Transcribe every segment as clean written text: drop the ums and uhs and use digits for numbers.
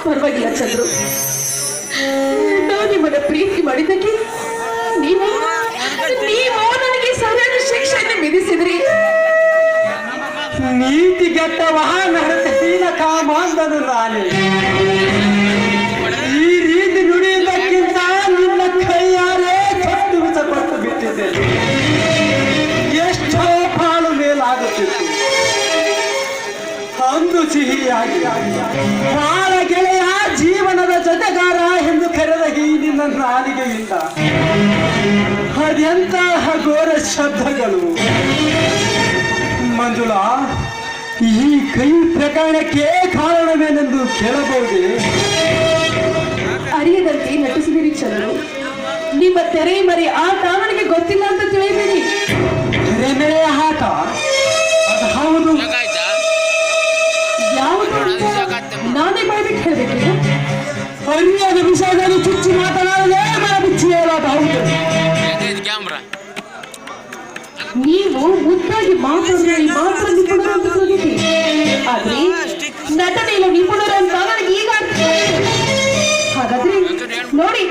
ಪರವಾಗಿಲ್ಲ ಚಂದ್ರು, ನಾನು ನಿಮ್ಮನ್ನ ಪ್ರೀತಿ ಮಾಡಿದ್ದಕ್ಕೆ ನೀವು ನನಗೆ ಸರಿಯಾದ ಶಿಕ್ಷೆಯನ್ನು ವಿಧಿಸಿದ್ರಿ. ನೀತಿಗೆಟ್ಟ ವಾಹನ ಹೀನ ಕಾಮಾಂಧನು ನಾನೇ. ಈ ರೀತಿ ನುಡಿಯುವುದಕ್ಕಿಂತ ನಿನ್ನ ಕೈಯಾರೆ ಕಟ್ಟು ವಿಷಪಟ್ಟು ಬಿಟ್ಟಿದ್ದೇನೆ. ಎಷ್ಟೋ ಪಾಲು ಮೇಲಾಗುತ್ತಿತ್ತು. ಅಂದು ಸಿಹಿಯಾಗಿ ಬಾಳ ಗೆಳೆಯ ಜೀವನದ ಜೊತೆಗಾರ ಎಂದು ಕರೆದ ಈ ನಿನ್ನ ನಾಲಿಗೆಯಿಂದ ಅದೆಂತಹ ಘೋರ ಶಬ್ದಗಳು. ಮಂಜುಳಾ, ಈ ಕೈ ಪ್ರಕರಣಕ್ಕೆ ಕಾರಣವೇನೆಂದು ಕೇಳಬಹುದೇ? ಅರಿಯದಂತೆ ನಟಿಸಿದಿರಿ ಚಂದ್ರು. ನಿಮ್ಮ ತೆರೆ ಮರೆ ಆಟ ನನಗೆ ಗೊತ್ತಿಲ್ಲ ಅಂತ ತಿಳಿಬೇಡಿ. ತೆರೆಮೆರೆಯ ಆಟ? ಅದು ಹೌದು. ಯಾವುದು ನಾನೇ ಬಾಯ್ಬಿಟ್ಟು ಹೇಳ್ಬೇಕು? ಅರಿಯದ ವಿಷಯದಲ್ಲಿ ಚುಚ್ಚಿ ಮಾತನಾಡಲೇ ಬಿಚ್ಚಿ ಹೇಳೋದು ಹೌದು. ನೀವು ಮುದ್ದಾಗಿ ಮಾತಾಡಿದ್ರೆ ಈ ಮಾತ್ರ ನಿಪುಣರು ಅಂತ ತಿಳಿದಿ, ಆದ್ರೆ ನಟನೆಯಲ್ಲಿ ನಿಪುಣರು ಅಂತ ನನಗೆ ಈಗ ಅರ್ಥ ಆಯ್ತು. ಹಾಗಾದ್ರೆ ನೋಡಿ,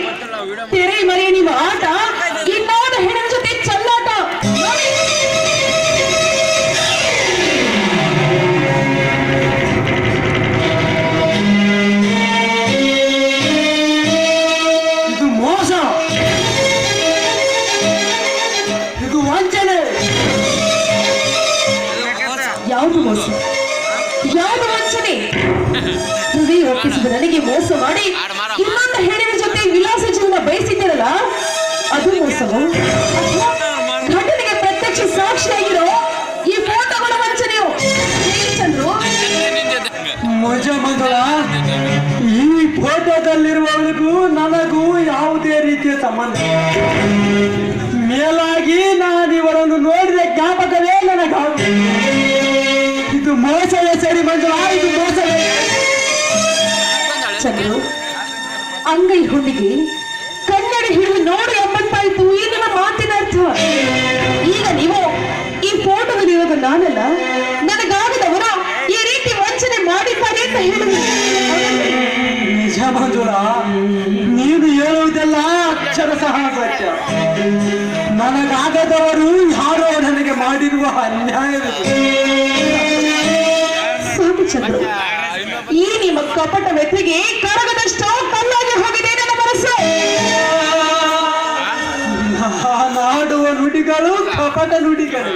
ತೆರೆ ಮರೆಯ ನಿಮ್ಮ ಆಟ ಇನ್ನೊಂದು ಹೆಣ್ಣಿನ ಜೊತೆ ಚಲ್ಲಾಟ ನೋಡಿ. ಇದು ಮೋಸ, ಇದು ವಂಚನೆ. ಯಾವುದು ಮೋಸ, ಯಾವುದು ವಂಚನೆ? ಹೃದಯ ಒಪ್ಪಿಸಿದ ನನಗೆ ಮೋಸ ಮಾಡಿ ಇನ್ನೊಂದು ಹೆಣ್ಣಿನ ಜೊತೆ ವಿಲಾಸ ಜೀವನ ಬಯಸಿದ್ದೀರಲ್ಲ, ಅದು ಮೋಸವು? ಘಟನೆಗೆ ಪ್ರತ್ಯಕ್ಷ ಸಾಕ್ಷಿಯಾಗಿರೋ ಈ ಫೋಟೋಗಳ ವಂಚನೆಯು? ಚಂದ್ರು, ಮಂಜುಳ, ಈ ಫೋಟೋದಲ್ಲಿರುವವರಿಗೂ ನನಗೂ ಯಾವುದೇ ರೀತಿಯ ಸಂಬಂಧ. ಮೇಲಾಗಿ ನಾನು ಇವರನ್ನು ನೋಡಿದ ಜ್ಞಾಪಕವೇ ನನಗಾಗುವುದು. ಇದು ಮೋಸವೇ ಸರಿ ಮಂಜುಳ, ಇದು ಮೋಸವೇ. ಚಂದ್ರು, ಅಂಗೈ ಹುಣ್ಣಿಗೆ ಕನ್ನಡಿ ಹಿಡಿದು ನೋಡಿ ಎಂಬಂತಾಯ್ತು ಈ ನಿಮ್ಮ ಮಾತಿನ ಅರ್ಥ. ಈಗ ನೀವು ಈ ಫೋಟೋದಲ್ಲಿರೋದು ನಾನಲ್ಲ, ನನಗಾಗದವರ ಈ ರೀತಿ ವಂಚನೆ ಮಾಡಿದ್ದಾರೆ ಅಂತ ಹೇಳಿದ್ರು. ನಿಜ ಮಂಜುಳ, ನೀನು ಹೇಳುವುದೆಲ್ಲ ಅಕ್ಷರ ಸಹ ಸತ್ಯ. ನನಗಾಗದವರು ಯಾರೋ ನನಗೆ ಮಾಡಿರುವ ಅನ್ಯಾಯವಿದೆ. ಸಾಕು ಚಂದ್ರು, ಈ ನಿಮ್ಮ ಕಪಟ ವ್ಯಕ್ತಿಗೆ ಕರಗದಷ್ಟೋ ಕಲ್ಲಾಗಿ ಹೋಗಿದೆ ನನ್ನ ಮನಸ್ಸು. ನಾಡುವ ನುಡಿಗಳು ಕಪಟ ನುಡಿಗಳು.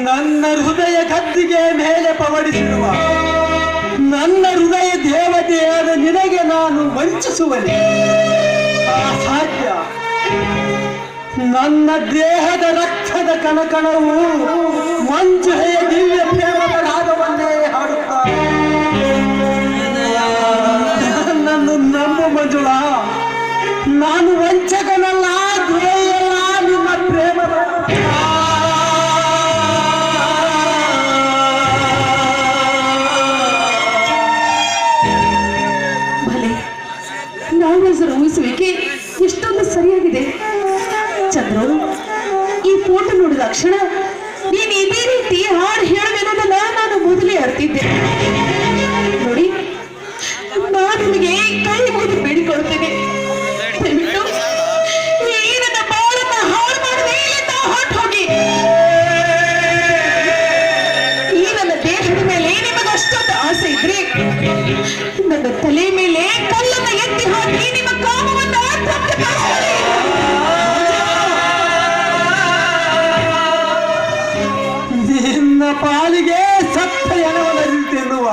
ನನ್ನ ಹೃದಯ ಗದ್ದಿಗೆ ಮೇಲೆ ಪವಡಿಸಿರುವ ನನ್ನ ಹೃದಯ ದೇವತೆಯಾದ ನಿನಗೆ ನಾನು ವಂಚಿಸುವನೆ ಅಸಾಧ್ಯ. ನನ್ನ ದೇಹದ ರಕ್ತದ ಕಣಕಣವು ಮಂಜುಳೆಯ ದಿವ್ಯ ಪ್ರೇಮದ ರಾಗವನ್ನೇ ಹಾಡುತ್ತಾರೆ. ನನ್ನನ್ನು ನಂಬು ಮಂಜುಳ, ನಾನು ವಂಚಕನಲ್ಲ, ದುರೈಯಲ್ಲ, ನಿಮ್ಮ ಪ್ರೇಮದ ಭಲೆ ನಾಗರಾಜರ ಊಹಿಸುವಿಕೆ ಎಷ್ಟೊಂದು ಸರಿಯಾಗಿದೆ. ಚಂದ್ರು, ಈ ಫೋಟೋ ನೋಡಿದ ಕ್ಷಣ ನೀನು ಇದೇ ರೀತಿ ಹಾಡು ಹೇಳಬೇಕನ್ನೋದನ್ನ ನಾನು ಮೊದಲೇ ಅರ್ತಿದ್ದೆ. ನೋಡಿ, ನಾನು ನಿಮಗೆ ಕೈ ಮುಗಿದು ಬೇಡಿಕೊಳ್ತೇನೆ, ದಯವಿಟ್ಟು ಈ ನನ್ನ ಬಾಳನ್ನ ಹಾಳು ಮಾಡದೆ ಇಲ್ಲಿಂದ ಹೊರಟು ಹೋಗಿ. ಈ ನನ್ನ ದೇಹದ ಮೇಲೆ ನಿಮಗೆ ಅಷ್ಟೊಂದು ಆಸೆ ಇದ್ರೆ ನನ್ನ ತಲೆ ಮೇಲೆ ಕಲ್ಲನ್ನು ಎತ್ತಿ ಹಾಕಿ ನಿಮ್ಮ ಕಾಮವನ್ನ ತೃಪ್ತಿಪಡಿಸಿ. ನಿನ್ನ ಪಾಲಿಗೆ ಸತ್ತ ಎಣವನ್ನು ತಿನ್ನುವ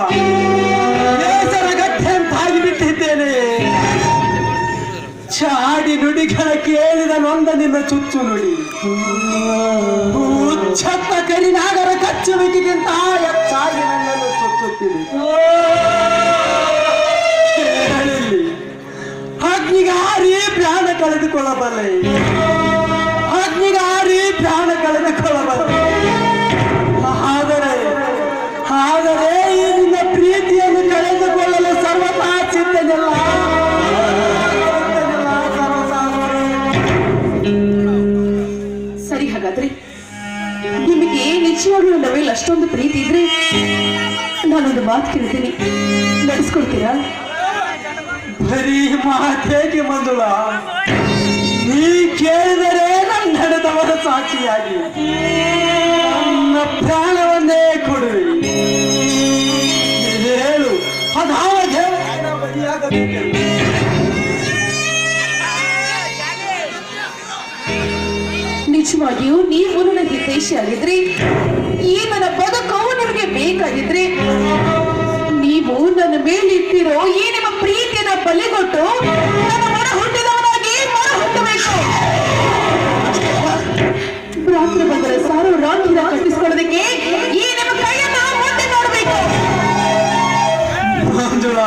ಬೇಸರ ಗಟ್ಟೆ ಅಂತಾಗಿ ಬಿಟ್ಟಿದ್ದೇನೆ. ಚಾಡಿ ನುಡಿಗಳ ಕೇಳಿದ ನೊಂದ ನಿನ್ನ ಚುಚ್ಚು ನುಡಿ ಉಚ್ಚತ್ತ ಕರಿನಾಗರ ಕಚ್ಚುವಿಕೆಗಿಂತ ಹೆಚ್ಚಾಗಿ ನನ್ನನ್ನು ಚುಚ್ಚುತ್ತಿದೆ. ಹೇಳಿಲ್ಲಿ ಅಗ್ನಿಗಾರಿ ಪ್ರಾಣ ಕಳೆದುಕೊಳ್ಳಬಲ್ಲೆ, ಅಗ್ನಿಗಾರಿ ಪ್ರಾಣ ಕಳೆದುಕೊಳ್ಳಬಲ್ಲೆ. ಆದರೆ ಈ ನಿನ್ನ ಪ್ರೀತಿಯನ್ನು ಕಳೆದುಕೊಳ್ಳಲು ಸರ್ವತಾ ಸಿದ್ಧನಿಲ್ಲ. ಸರಿ, ಹಾಗಾದ್ರೆ ನಿಮಗೆ ನಿಜವಾಗ್ಲೂ ನನ್ನ ಮೇಲೆ ಅಷ್ಟೊಂದು ಪ್ರೀತಿ ಇದ್ರೆ ನಾನೊಂದು ಮಾತು ಕೇಳ್ತೀನಿ, ನಡೆಸ್ಕೊಡ್ತೀರಾ? ಬರೀ ಮಾತೇಕೆ ಮಂಜುಳ, ನೀ ಕೇಳಿದರೆ ನನ್ನ ನಡೆದವರ ಸಾಕ್ಷಿಯಾಗಿ ನನ್ನ ಪ್ರಾಣವನ್ನೇ ಕೊಡುವೆ. ಹೇಳು, ಅದಾವ ದೇವರ ಬಲಿಯಾಗಬೇಕೆಂದು. ನಿಜವಾಗಿಯೂ ನೀವು ನನಗೆ ದೇಶಿಯಾಗಿದ್ರಿ, ಈ ನನ್ನ ಬದುಕವು ನಿಮಗೆ ಬೇಕಾಗಿದ್ರಿ, ನೀವು ನನ್ನ ಮೇಲಿಟ್ಟಿರೋ ಈ ನಿಮ್ಮ ಪ್ರೀತಿಯನ್ನ ಬಲಿಗೊಟ್ಟು ನನ್ನ ಮನ ಹುಟ್ಟಿದವನಾಗಿ ಮನ ಹುಟ್ಟಬೇಕು. ರಾತ್ರಿ ಬಂದರ ಸಾರು ರಾತ್ರಿನ ಕಟ್ಟಿಸ್ಕೊಳ್ಳೋದಕ್ಕೆ ಈ ನಿಮ್ಮ ಕೈಯನ್ನ ಮುಂದೆ ನೋಡಬೇಕು. ಮಂಜುಳ,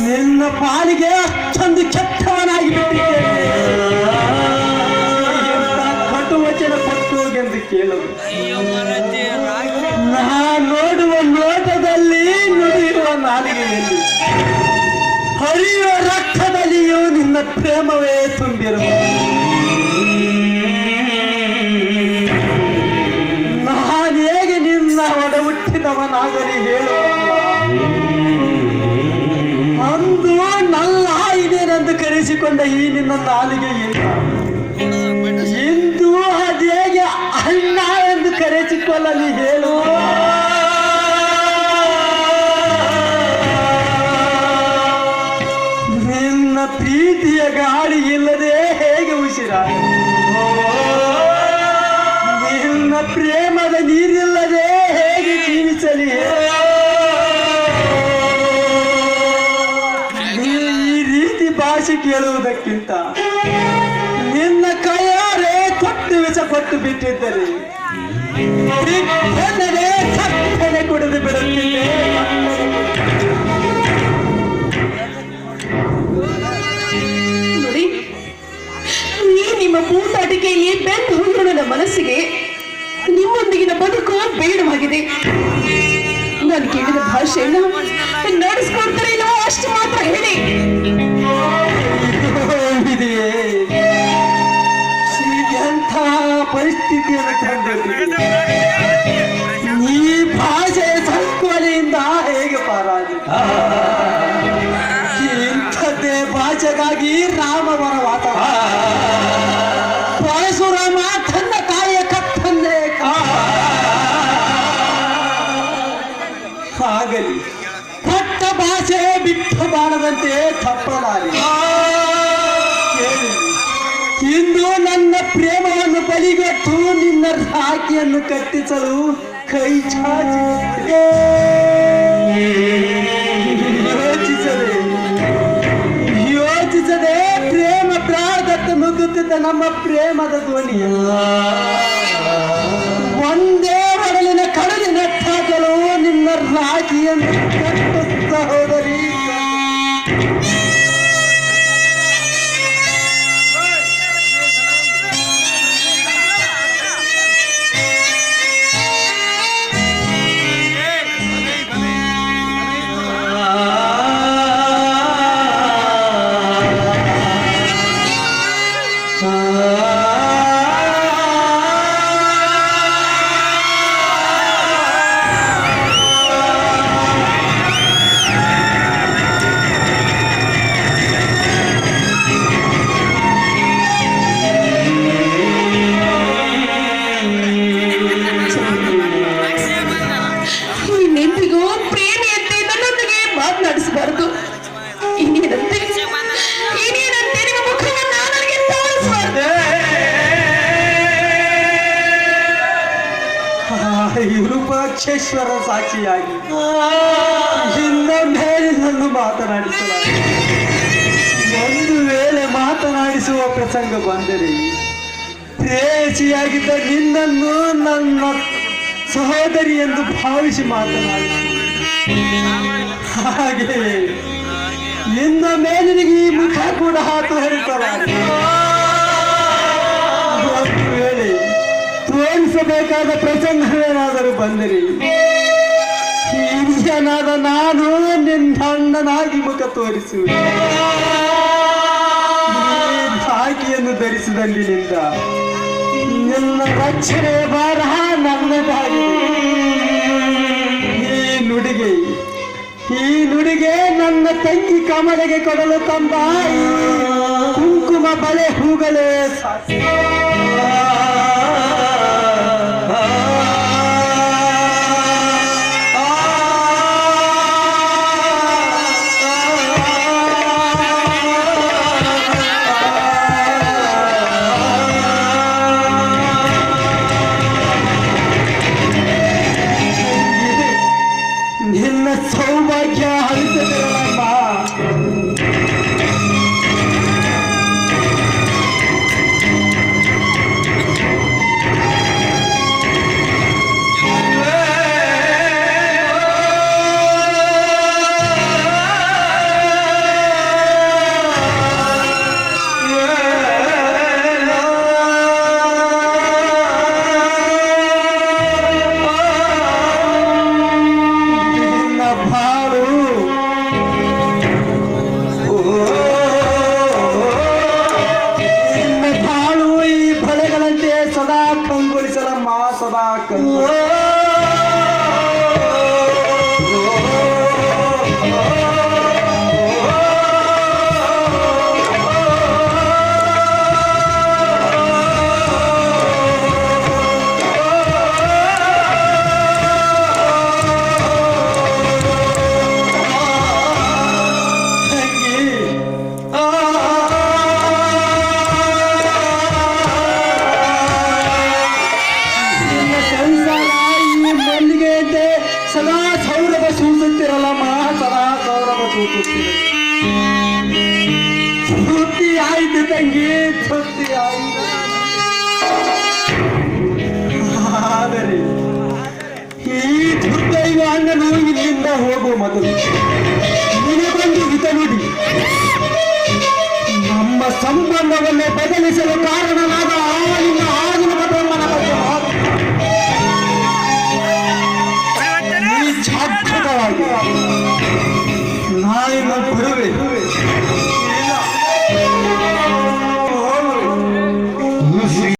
ನಿನ್ನ ಪಾಲಿಗೆ ಅಷ್ಟೊಂದು ಕೆಟ್ಟವನಾಗಿ ಬಿಟ್ಟಿದ್ದೇನೆ. ಕಟುವಚನ ಕೊಟ್ಟು ಎಂದು ಕೇಳಲು ನಾ ನೋಡುವ ನೋಟದಲ್ಲಿ, ನುಡಿಯುವ ನಾಲಿಗೆಯಲ್ಲಿ, ಹರಿಯುವ ರಕ್ತದಲ್ಲಿಯೂ ನಿನ್ನ ಪ್ರೇಮವೇ ತುಂಬಿರುವ. ನಾನು ಹೇಗೆ ನಿನ್ನ ಒಡ ಹುಟ್ಟಿದವನಾಗಲಿ ಹೇಳುವ. ಅಂದು ನಲ್ಲ ಇದೇನೆಂದು ಕರೆಸಿಕೊಂಡ ಈ ನಿನ್ನ ನಾಲಿಗೆಯಿಂದ ಇಂದು ಅದೇಗೆ ಅಣ್ಣ ಎಂದು ಕರೆಸಿಕೊಳ್ಳಲಿ ಹೇಳು. ನಿನ್ನ ಪ್ರೀತಿಯ ಗಾಳಿ ಇಲ್ಲದೆ ಹೇಗೆ ಉಸಿರಾಡ, ನಿನ್ನ ಪ್ರೇಮದ ನೀರಿಲ್ಲದೆ ಹೇಗೆ ಜೀವಿಸಲಿ. ಈ ರೀತಿ ಭಾಷೆ ಕೇಳುವುದಕ್ಕಿಂತ ನಿನ್ನ ಕೈಯಾರೆ ಕೊಟ್ಟು ವಿಷ ಕೊಟ್ಟು ಬಿಟ್ಟಿದ್ದರೆ ಸಕ್ಕರೆ ಕುಡಿದು ಬಿಡುತ್ತಿದ್ದೆ. ನೋಡಿ, ಈ ನಿಮ್ಮ ಪೂಟಾಟಿಕೆಯಲ್ಲಿ ಬೆಂದು ಹೋಗಿರೋ ನನ್ನ ಮನಸ್ಸಿಗೆ ನಿಮ್ಮೊಂದಿಗಿನ ಬದುಕು ಬೇಡವಾಗಿದೆ. ನಾನು ಕೇಳಿದ ಭಾಷೆಯನ್ನು ನಡೆಸ್ಕೊಡ್ತಾರೆ ಇಲ್ಲವೋ ಅಷ್ಟು ಮಾತ್ರ ಹೇಳಿ. ಎಂಥ ಪರಿಸ್ಥಿತಿಯನ್ನು ತಂದಿದ್ದೀರಿ. ಈ ಭಾಷೆಯ ಸಂಕೋಲೆಯಿಂದ ಹೇಗೆ ಪಾರಾಗಿದೆ. ಇಂಥದ್ದೇ ಭಾಷೆಗಾಗಿ ರಾಮವನವಾದ ಪರಶುರಾಮ ತನ್ನ ತಾಯಿಯ ಕತ್ತನ್ನೇ ಆಗಲಿ ಕೊಟ್ಟ ಭಾಷೆ ಬಿಟ್ಟು ಬಾಳದಂತೆ ತಪ್ಪಲಾರಿ. ಇಂದು ನನ್ನ ಪ್ರೇಮವನ್ನು ಬಲಿಗೊಟ್ಟು ನಿನ್ನ ರಾಖಿಯನ್ನು ಕಟ್ಟಿಸಲು ಕೈ ಚಾಚಿ ಯೋಚಿಸದೆ ಪ್ರೇಮ ಪ್ರಾಣದತ್ತ ನುಗ್ಗುತ್ತಿದ್ದ ನಮ್ಮ ಪ್ರೇಮದ ಧ್ವನಿಯ ಒಂದೇ ಒಡಲಿನ ಕಡಲಿನ ಠಾಕಲು ನಿನ್ನ ರಾಖಿಯನ್ನು ಕಟ್ಟು ಸಹೋದರಿ. ಇನ್ನೆಂದಿಗೂ ಪ್ರೇಮಿಯಂತೆ ನನ್ನೊಂದಿಗೆ ಮಾತನಾಡಿಸಬಾರದು. ಇನ್ನೇನಂತೆ ನಿಮ್ಮ ಮುಖವನ್ನು ನನಗೆ ತೋರಿಸಬಾರದು. ವಿರೂಪಾಕ್ಷೇಶ್ವರ ಸಾಕ್ಷಿಯಾಗಿ ಇನ್ನೊಮ್ಮೆ ನನ್ನನ್ನು ಮಾತನಾಡಿಸಲಾಗಿದೆ. ಒಂದು ವೇಳೆ ಮಾತನಾಡಿಸುವ ಪ್ರಸಂಗ ಬಂದರೆ ಪ್ರೇಯಸಿಯಾಗಿದ್ದ ನಿನ್ನನ್ನು ನನ್ನ ಸಹೋದರಿ ಎಂದು ಭಾವಿಸಿ ಮಾತನಾಡಿ. ಹಾಗೆ ಇನ್ನೊಮ್ಮೆ ನಿನಗೆ ಈ ಮುಖ ಕೂಡ ತೋರಿಸಲಾಗಿದೆ. ಒಂದು ವೇಳೆ ತೋರಿಸಬೇಕಾದ ಪ್ರಸಂಗವೇನಾದರೂ ಬಂದರೆ ಹಿರಿಯನಾದ ನಾನು ನಿನ್ನ ಅಣ್ಣನಾಗಿ ಮುಖ ತೋರಿಸುವೆ. ರಾಖಿಯನ್ನು ಧರಿಸಿದಂದಿನಿಂದ ನಿನ್ನ ರಕ್ಷಣೆ ಭಾರ ನನ್ನದಾಗಿದೆ. ಈ ನುಡಿ ನುಡಿಗೆ ಈ ನುಡಿಗೆ ನನ್ನ ತಂಗಿ ಕಮಲೆಗೆ ಕೊಡಲು ತಂದ ಈ ಕುಂಕುಮ ಬಳೆ ಹೂಗಳೇ ಸಾಕ್ಷಿ. ನಿನ್ನ ಸೌಭಾಗ್ಯ ಹರಿಸಿದರಮ್ಮ. ಸದಾ ಸದಾ ಸೌರಭ ಸೂಸುತ್ತಿರಲ್ಲಮ್ಮ, ಸದಾ ಸೌರಭ ಸೂಸುತ್ತಿರ. ತೃಪ್ತಿ ಆಯ್ತು ತಂಗಿ, ತೃಪ್ತಿ ಆಯ್ತು. ಆದರೆ ಈ ದುರ್ದೈವ ಅಣ್ಣನು ಇಲ್ಲಿಂದ ಹೋಗುವ ಮೊದಲು ನಿನಗೊಂದು ಹಿತ ನುಡಿ. ನಮ್ಮ ಸಂಬಂಧವನ್ನೇ ಬದಲಿಸಲು ಕಾರಣನಾದ ನಿನ್ನ ಆಗಿನ ಮತಮ್ಮನ ಬಗ್ಗೆ ಜಾಗೃತವಾಗಿ ನಾಯಿನ ಬಿಡುವೆ.